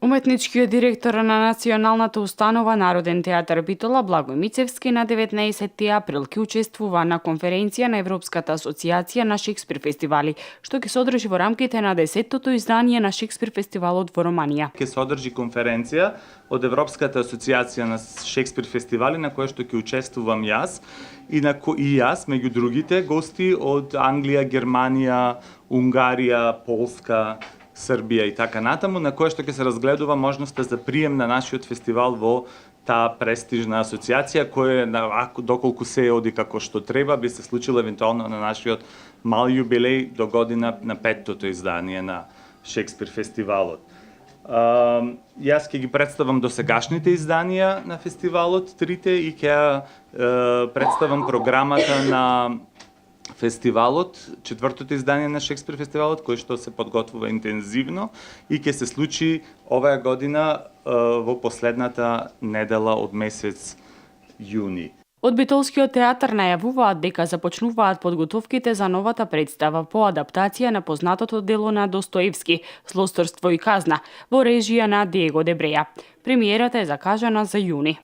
Уметничкиот директор на Националната установа Народен театар Битола Благој Мицевски на 19 април ќе учествува на конференција на Европската асоциација на Шекспир фестивали, што ќе се одржи во рамките на 10-тото издание на Шекспир фестивалот во Романија. Ќе се одржи конференција од Европската асоциација на Шекспир фестивали на која што ќе учествувам јас и јас меѓу другите гости од Англија, Германија, Унгарија, Полска, Србија и така натаму, на која што ќе се разгледува можноста за прием на нашиот фестивал во таа престижна асоциација, која доколку се оди како што треба, би се случило евентуално на нашиот мал јубилеј до година на 5-тото издание на Шекспир фестивалот. Јас ќе ги представам досегашните изданија на фестивалот, трите, и ќе представам програмата на фестивалот, четвртото издание на Шекспир фестивалот, кој што се подготвува интензивно и ќе се случи оваа година во последната недела од месец јуни. Од Битолскиот театар најавуваат дека започнуваат подготовките за новата представа по адаптација на познатото дело на Достоевски «Злосторство и казна» во режија на Диего Дебреја. Премиерата е закажана за јуни.